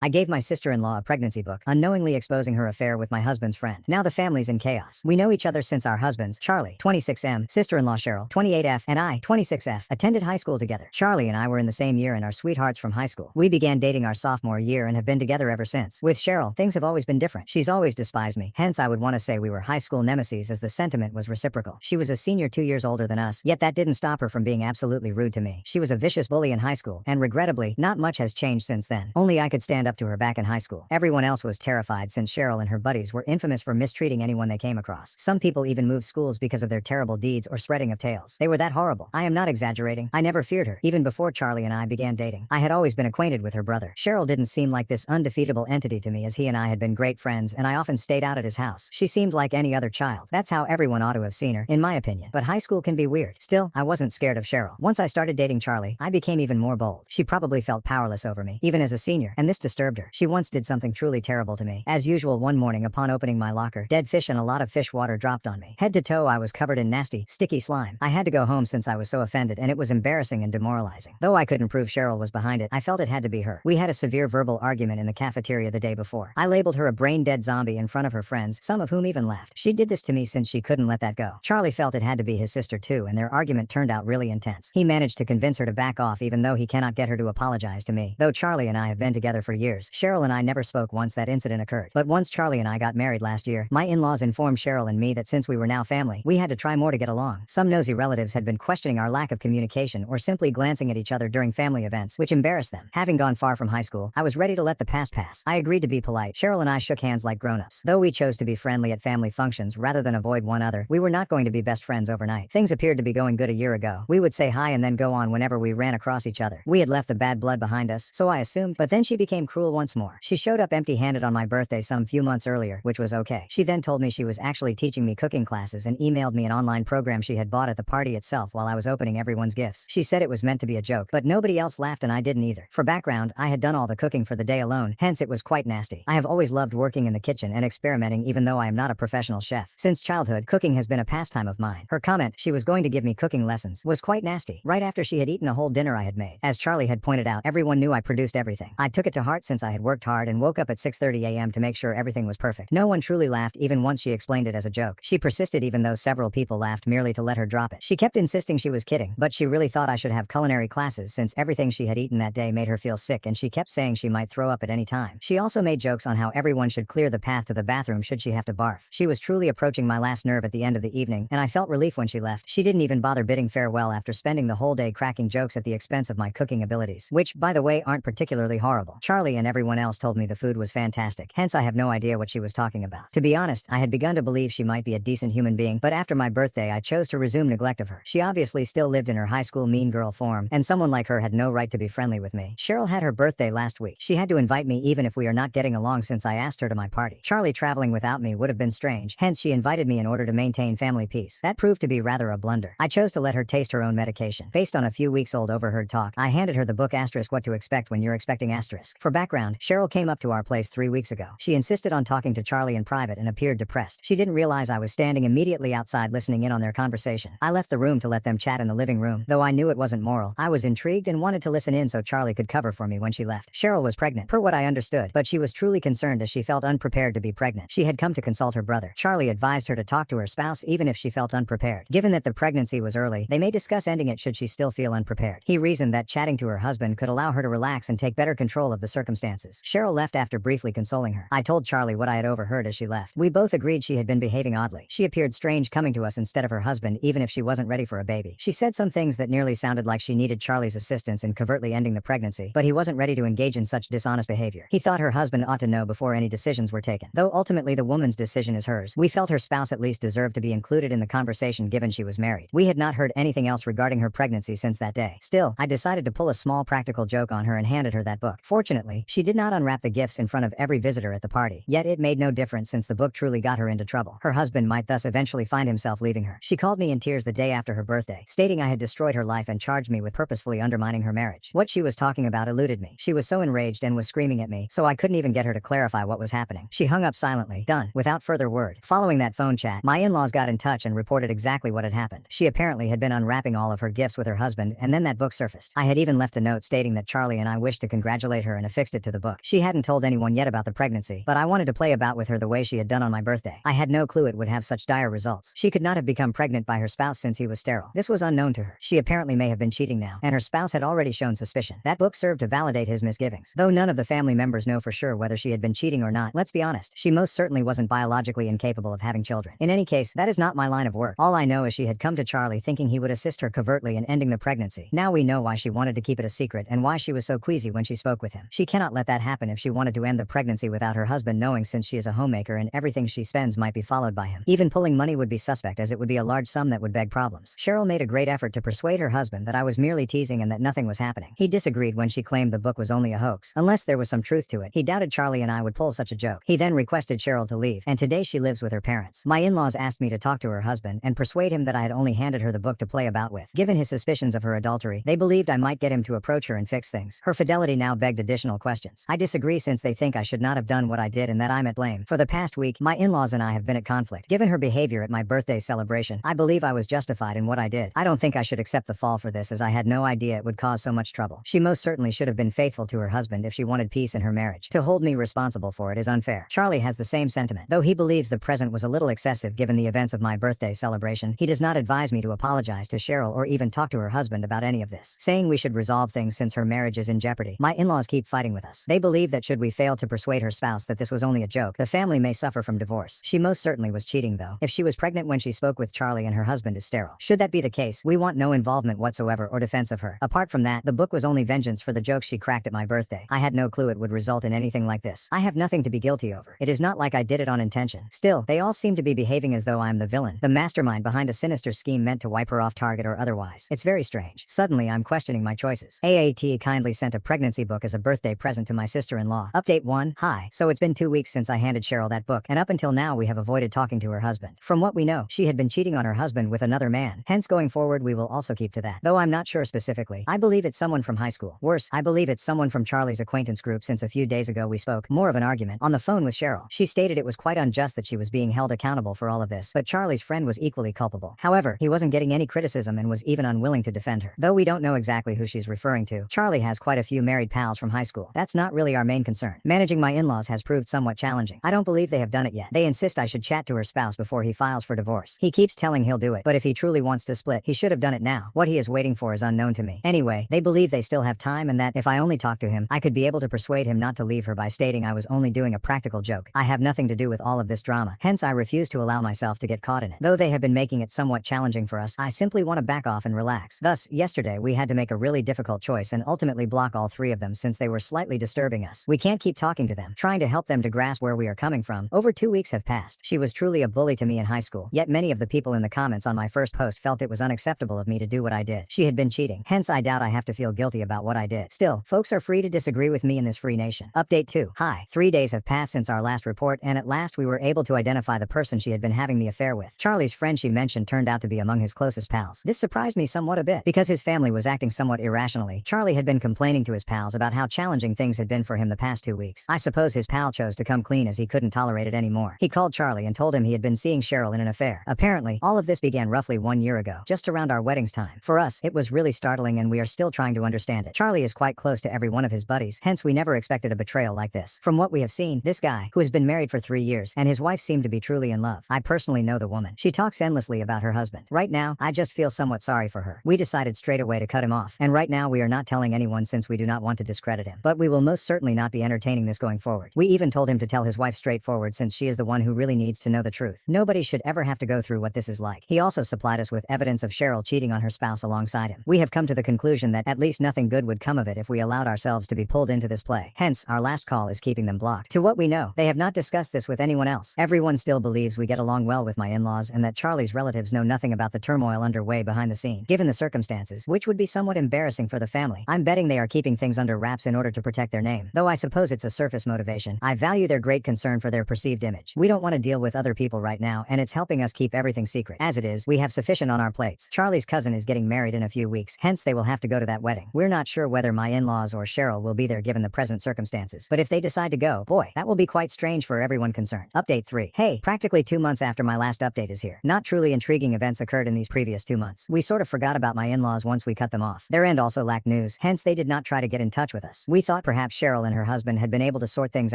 I gave my sister-in-law a pregnancy book, unknowingly exposing her affair with my husband's friend. Now the family's in chaos. We know each other since our husbands, Charlie, 26M, sister-in-law Cheryl, 28F, and I, 26F, attended high school together. Charlie and I were in the same year and are sweethearts from high school. We began dating our sophomore year and have been together ever since. With Cheryl, things have always been different. She's always despised me, hence I would want to say we were high school nemesis as the sentiment was reciprocal. She was a senior 2 years older than us, yet that didn't stop her from being absolutely rude to me. She was a vicious bully in high school, and regrettably, not much has changed since then. Only I could stand up to her back in high school. Everyone else was terrified since Cheryl and her buddies were infamous for mistreating anyone they came across. Some people even moved schools because of their terrible deeds or spreading of tales. They were that horrible. I am not exaggerating. I never feared her, even before Charlie and I began dating. I had always been acquainted with her brother. Cheryl didn't seem like this undefeatable entity to me, as he and I had been great friends and I often stayed out at his house. She seemed like any other child. That's how everyone ought to have seen her, in my opinion. But high school can be weird. Still, I wasn't scared of Cheryl. Once I started dating Charlie, I became even more bold. She probably felt powerless over me, even as a senior, and this disturbed her. She once did something truly terrible to me. As usual, one morning upon opening my locker, dead fish and a lot of fish water dropped on me. Head to toe I was covered in nasty, sticky slime. I had to go home since I was so offended, and it was embarrassing and demoralizing. Though I couldn't prove Cheryl was behind it, I felt it had to be her. We had a severe verbal argument in the cafeteria the day before. I labeled her a brain-dead zombie in front of her friends, some of whom even laughed. She did this to me since she couldn't let that go. Charlie felt it had to be his sister too, and their argument turned out really intense. He managed to convince her to back off even though he cannot get her to apologize to me. Though Charlie and I have been together for years, Cheryl and I never spoke once that incident occurred. But once Charlie and I got married last year, my in-laws informed Cheryl and me that since we were now family, we had to try more to get along. Some nosy relatives had been questioning our lack of communication or simply glancing at each other during family events, which embarrassed them. Having gone far from high school, I was ready to let the past pass. I agreed to be polite. Cheryl and I shook hands like grown-ups. Though we chose to be friendly at family functions rather than avoid one another, we were not going to be best friends overnight. Things appeared to be going good a year ago. We would say hi and then go on whenever we ran across each other. We had left the bad blood behind us, so I assumed, but then she became cruel once more. She showed up empty-handed on my birthday some few months earlier, which was okay. She then told me she was actually teaching me cooking classes and emailed me an online program she had bought at the party itself while I was opening everyone's gifts. She said it was meant to be a joke, but nobody else laughed and I didn't either. For background, I had done all the cooking for the day alone, hence it was quite nasty. I have always loved working in the kitchen and experimenting even though I am not a professional chef. Since childhood, cooking has been a pastime of mine. Her comment, she was going to give me cooking lessons, was quite nasty, right after she had eaten a whole dinner I had made. As Charlie had pointed out, everyone knew I produced everything. I took it to heart since I had worked hard and woke up at 6:30 a.m. to make sure everything was perfect. No one truly laughed even once she explained it as a joke. She persisted even though several people laughed merely to let her drop it. She kept insisting she was kidding, but she really thought I should have culinary classes since everything she had eaten that day made her feel sick and she kept saying she might throw up at any time. She also made jokes on how everyone should clear the path to the bathroom should she have to barf. She was truly approaching my last nerve at the end of the evening, and I felt relief when she left. She didn't even bother bidding farewell after spending the whole day cracking jokes at the expense of my cooking abilities, which, by the way, aren't particularly horrible. Charlie and everyone else told me the food was fantastic, hence I have no idea what she was talking about. To be honest, I had begun to believe she might be a decent human being, but after my birthday I chose to resume neglect of her. She obviously still lived in her high school mean girl form, and someone like her had no right to be friendly with me. Cheryl had her birthday last week. She had to invite me even if we are not getting along since I asked her to my party. Charlie traveling without me would have been strange, hence she invited me in order to maintain family peace. That proved to be rather a blunder. I chose to let her taste her own medication. Based on a few weeks old overheard talk, I handed her the book What to Expect When You're Expecting. For background, Cheryl came up to our place 3 weeks ago. She insisted on talking to Charlie in private and appeared depressed. She didn't realize I was standing immediately outside listening in on their conversation. I left the room to let them chat in the living room. Though I knew it wasn't moral, I was intrigued and wanted to listen in so Charlie could cover for me when she left. Cheryl was pregnant, per what I understood, but she was truly concerned as she felt unprepared to be pregnant. She had come to consult her brother. Charlie advised her to talk to her spouse even if she felt unprepared. Given that the pregnancy was early, they may discuss ending it should she still feel unprepared. He reasoned that chatting to her husband could allow her to relax and take better control of the circumstances. Cheryl left after briefly consoling her. I told Charlie what I had overheard as she left. We both agreed she had been behaving oddly. She appeared strange coming to us instead of her husband even if she wasn't ready for a baby. She said some things that nearly sounded like she needed Charlie's assistance in covertly ending the pregnancy, but he wasn't ready to engage in such dishonest behavior. He thought her husband ought to know before any decisions were taken. Though ultimately the woman's decision is hers, we felt her spouse at least deserved to be included in the conversation given she was married. We had not heard anything else regarding her pregnancy since that day. Still, I decided to pull a small practical joke on her and handed her that book. Fortunately, she did not unwrap the gifts in front of every visitor at the party, yet it made no difference since the book truly got her into trouble. Her husband might thus eventually find himself leaving her. She called me in tears the day after her birthday, stating I had destroyed her life and charged me with purposefully undermining her marriage. What she was talking about eluded me. She was so enraged and was screaming at me, so I couldn't even get her to clarify what was happening. She hung up silently, done, without further word. Following that phone chat, my in-laws got in touch and reported exactly what had happened. She apparently had been unwrapping all of her gifts with her husband, and then that book surfaced. I had even left a note stating that Charlie and I wished to congratulate her and affixed affixed it to the book. She hadn't told anyone yet about the pregnancy, but I wanted to play about with her the way she had done on my birthday. I had no clue it would have such dire results. She could not have become pregnant by her spouse since he was sterile. This was unknown to her. She apparently may have been cheating now, and her spouse had already shown suspicion. That book served to validate his misgivings. Though none of the family members know for sure whether she had been cheating or not, let's be honest, she most certainly wasn't biologically incapable of having children. In any case, that is not my line of work. All I know is she had come to Charlie thinking he would assist her covertly in ending the pregnancy. Now we know why she wanted to keep it a secret and why she was so queasy when she spoke with him. She cannot let that happen if she wanted to end the pregnancy without her husband knowing, since she is a homemaker and everything she spends might be followed by him. Even pulling money would be suspect, as it would be a large sum that would beg problems. Cheryl made a great effort to persuade her husband that I was merely teasing and that nothing was happening. He disagreed when she claimed the book was only a hoax. Unless there was some truth to it, he doubted Charlie and I would pull such a joke. He then requested Cheryl to leave, and today she lives with her parents. My in-laws asked me to talk to her husband and persuade him that I had only handed her the book to play about with. Given his suspicions of her adultery, they believed I might get him to approach her and fix things. Her fidelity now begged additional questions. I disagree, since they think I should not have done what I did and that I'm at blame. For the past week, my in-laws and I have been at conflict. Given her behavior at my birthday celebration, I believe I was justified in what I did. I don't think I should accept the fall for this, as I had no idea it would cause so much trouble. She most certainly should have been faithful to her husband if she wanted peace in her marriage. To hold me responsible for it is unfair. Charlie has the same sentiment. Though he believes the present was a little excessive given the events of my birthday celebration, he does not advise me to apologize to Cheryl or even talk to her husband about any of this, saying we should resolve things since her marriage is in jeopardy. My in-laws keep fighting with us. They believe that should we fail to persuade her spouse that this was only a joke, the family may suffer from divorce. She most certainly was cheating, though, if she was pregnant when she spoke with Charlie and her husband is sterile. Should that be the case, we want no involvement whatsoever or defense of her. Apart from that, the book was only vengeance for the jokes she cracked at my birthday. I had no clue it would result in anything like this. I have nothing to be guilty over. It is not like I did it on intention. Still, they all seem to be behaving as though I am the villain, the mastermind behind a sinister scheme meant to wipe her off target or otherwise. It's very strange. Suddenly I'm questioning my choices. AAT kindly sent a pregnancy book as a birthday present to my sister-in-law. Update 1. Hi. So it's been 2 weeks since I handed Cheryl that book, and up until now we have avoided talking to her husband. From what we know, she had been cheating on her husband with another man. Hence, going forward we will also keep to that. Though I'm not sure specifically. I believe it's someone from high school. Worse, I believe it's someone from Charlie's acquaintance group, since a few days ago we spoke, more of an argument, on the phone with Cheryl. She stated it was quite unjust that she was being held accountable for all of this, but Charlie's friend was equally culpable. However, he wasn't getting any criticism and was even unwilling to defend her. Though we don't know exactly who she's referring to, Charlie has quite a few married pals from high school. That's not really our main concern. Managing my in-laws has proved somewhat challenging. I don't believe they have done it yet. They insist I should chat to her spouse before he files for divorce. He keeps telling he'll do it, but if he truly wants to split, he should have done it now. What he is waiting for is unknown to me. Anyway, they believe they still have time and that if I only talk to him, I could be able to persuade him not to leave her by stating I was only doing a practical joke. I have nothing to do with all of this drama, hence I refuse to allow myself to get caught in it. Though they have been making it somewhat challenging for us, I simply want to back off and relax. Thus, yesterday we had to make a really difficult choice and ultimately block all three of them since they were slightly disturbing us. We can't keep talking to them, trying to help them to grasp where we are coming from. Over 2 weeks have passed. She was truly a bully to me in high school, yet many of the people in the comments on my first post felt it was unacceptable of me to do what I did. She had been cheating, hence I doubt I have to feel guilty about what I did. Still, folks are free to disagree with me in this free nation. Update 2. Hi. 3 days have passed since our last report, and at last we were able to identify the person she had been having the affair with. Charlie's friend she mentioned turned out to be among his closest pals. This surprised me somewhat a bit, because his family was acting somewhat irrationally. Charlie had been complaining to his pals about how challenging things had been for him the past 2 weeks. I suppose his pal chose to come clean as he couldn't tolerate it anymore. He called Charlie and told him he had been seeing Cheryl in an affair. Apparently, all of this began roughly 1 year ago, just around our wedding's time. For us, it was really startling and we are still trying to understand it. Charlie is quite close to every one of his buddies, hence we never expected a betrayal like this. From what we have seen, this guy, who has been married for 3 years, and his wife seemed to be truly in love. I personally know the woman. She talks endlessly about her husband. Right now, I just feel somewhat sorry for her. We decided straight away to cut him off, and right now we are not telling anyone since we do not want to discredit him. But we will most certainly not be entertaining this going forward. We even told him to tell his wife straightforward, since she is the one who really needs to know the truth. Nobody should ever have to go through what this is like. He also supplied us with evidence of Cheryl cheating on her spouse alongside him. We have come to the conclusion that at least nothing good would come of it if we allowed ourselves to be pulled into this play. Hence, our last call is keeping them blocked. To what we know, they have not discussed this with anyone else. Everyone still believes we get along well with my in-laws and that Charlie's relatives know nothing about the turmoil underway behind the scene. Given the circumstances, which would be somewhat embarrassing for the family, I'm betting they are keeping things under wraps in order to protect their name. Though I suppose it's a surface motivation, I value their great concern for their perceived image. We don't want to deal with other people right now, and it's helping us keep everything secret. As it is, we have sufficient on our plates. Charlie's cousin is getting married in a few weeks, hence they will have to go to that wedding. We're not sure whether my in-laws or Cheryl will be there given the present circumstances, but if they decide to go, boy, that will be quite strange for everyone concerned. Update 3. Hey, practically 2 months after my last update is here. Not truly intriguing events occurred in these previous 2 months. We sort of forgot about my in-laws once we cut them off. Their end also lacked news, hence they did not try to get in touch with us. We thought thought perhaps Cheryl and her husband had been able to sort things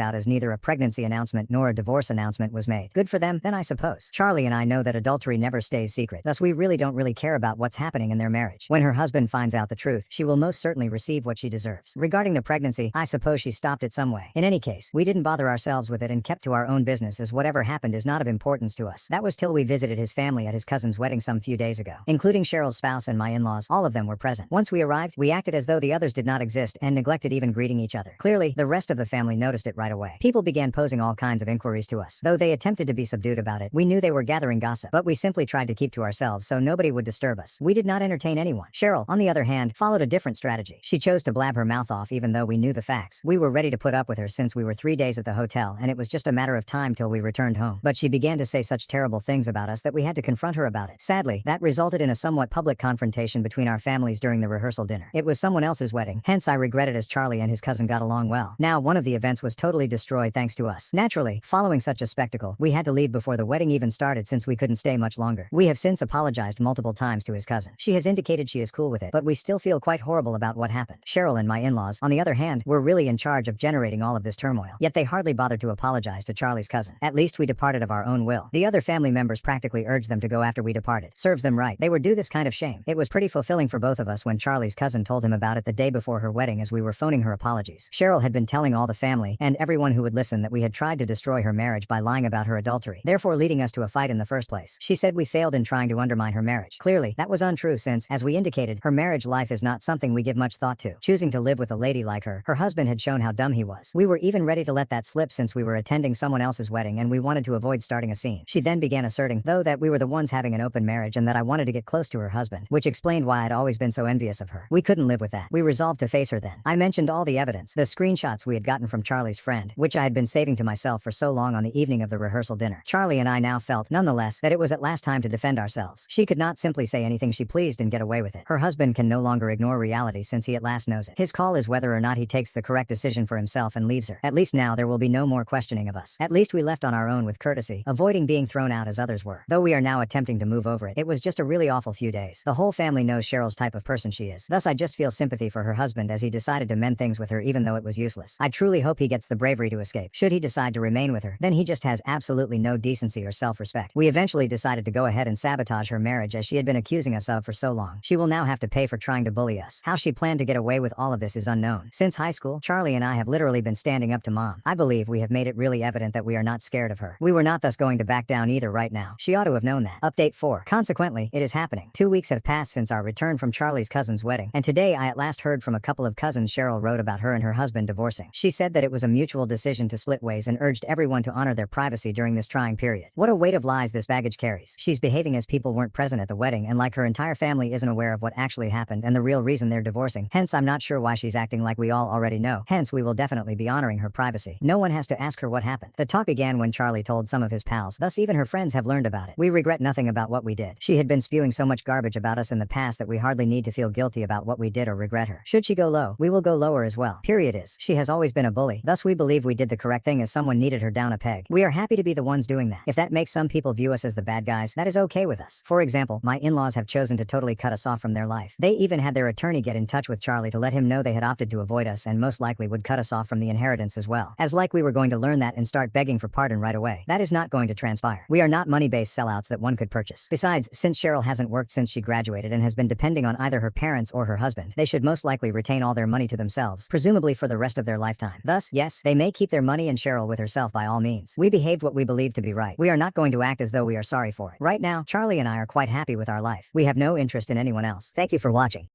out, as neither a pregnancy announcement nor a divorce announcement was made. Good for them, then, I suppose. Charlie and I know that adultery never stays secret, thus we really don't care about what's happening in their marriage. When her husband finds out the truth, she will most certainly receive what she deserves. Regarding the pregnancy, I suppose she stopped it some way. In any case, we didn't bother ourselves with it and kept to our own business, as whatever happened is not of importance to us. That was till we visited his family at his cousin's wedding some few days ago, including Cheryl's spouse and my in-laws. All of them were present. Once we arrived, we acted as though the others did not exist and neglected even greeting each other. Clearly, the rest of the family noticed it right away. People began posing all kinds of inquiries to us. Though they attempted to be subdued about it, we knew they were gathering gossip, but we simply tried to keep to ourselves so nobody would disturb us. We did not entertain anyone. Cheryl, on the other hand, followed a different strategy. She chose to blab her mouth off even though we knew the facts. We were ready to put up with her since we were 3 days at the hotel and it was just a matter of time till we returned home. But she began to say such terrible things about us that we had to confront her about it. Sadly, that resulted in a somewhat public confrontation between our families during the rehearsal dinner. It was someone else's wedding, hence I regret it, as Charlie and his cousin got along well. Now, one of the events was totally destroyed thanks to us. Naturally, following such a spectacle, we had to leave before the wedding even started since we couldn't stay much longer. We have since apologized multiple times to his cousin. She has indicated she is cool with it, but we still feel quite horrible about what happened. Cheryl and my in-laws, on the other hand, were really in charge of generating all of this turmoil. Yet they hardly bothered to apologize to Charlie's cousin. At least we departed of our own will. The other family members practically urged them to go after we departed. Serves them right. They were due this kind of shame. It was pretty fulfilling for both of us when Charlie's cousin told him about it the day before her wedding as we were phoning her apologies. Cheryl had been telling all the family and everyone who would listen that we had tried to destroy her marriage by lying about her adultery, therefore leading us to a fight in the first place. She said we failed in trying to undermine her marriage. Clearly, that was untrue since, as we indicated, her marriage life is not something we give much thought to. Choosing to live with a lady like her husband had shown how dumb he was. We were even ready to let that slip since we were attending someone else's wedding and we wanted to avoid starting a scene. She then began asserting, though, that we were the ones having an open marriage and that I wanted to get close to her husband, which explained why I'd always been so envious of her. We couldn't live with that. We resolved to face her then. I mentioned all the evidence, the screenshots we had gotten from Charlie's friend, which I had been saving to myself for so long on the evening of the rehearsal dinner. Charlie and I now felt, nonetheless, that it was at last time to defend ourselves. She could not simply say anything she pleased and get away with it. Her husband can no longer ignore reality since he at last knows it. His call is whether or not he takes the correct decision for himself and leaves her. At least now there will be no more questioning of us. At least we left on our own with courtesy, avoiding being thrown out as others were. Though we are now attempting to move over it, it was just a really awful few days. The whole family knows Cheryl's type of person she is. Thus I just feel sympathy for her husband as he decided to mend things with her even though it was useless. I truly hope he gets the bravery to escape. Should he decide to remain with her, then he just has absolutely no decency or self-respect. We eventually decided to go ahead and sabotage her marriage as she had been accusing us of for so long. She will now have to pay for trying to bully us. How she planned to get away with all of this is unknown. Since high school, Charlie and I have literally been standing up to Mom. I believe we have made it really evident that we are not scared of her. We were not thus going to back down either right now. She ought to have known that. Update 4. Consequently, it is happening. 2 weeks have passed since our return from Charlie's cousin's wedding, and today I at last heard from a couple of cousins Cheryl wrote about her and her husband divorcing. She said that it was a mutual decision to split ways and urged everyone to honor their privacy during this trying period. What a weight of lies this baggage carries. She's behaving as people weren't present at the wedding and like her entire family isn't aware of what actually happened and the real reason they're divorcing. Hence, I'm not sure why she's acting like we all already know. Hence, we will definitely be honoring her privacy. No one has to ask her what happened. The talk began when Charlie told some of his pals, thus even her friends have learned about it. We regret nothing about what we did. She had been spewing so much garbage about us in the past that we hardly need to feel guilty about what we did or regret her. Should she go low, we will go lower as well. Period is, she has always been a bully. Thus we believe we did the correct thing as someone needed her down a peg. We are happy to be the ones doing that. If that makes some people view us as the bad guys, that is okay with us. For example, my in-laws have chosen to totally cut us off from their life. They even had their attorney get in touch with Charlie to let him know they had opted to avoid us and most likely would cut us off from the inheritance as well. As like we were going to learn that and start begging for pardon right away. That is not going to transpire. We are not money-based sellouts that one could purchase. Besides, since Cheryl hasn't worked since she graduated and has been depending on either her parents or her husband, they should most likely retain all their money to themselves, presumably for the rest of their lifetime. Thus, yes, they may keep their money and Cheryl with herself by all means. We behaved what we believe to be right. We are not going to act as though we are sorry for it. Right now, Charlie and I are quite happy with our life. We have no interest in anyone else. Thank you for watching.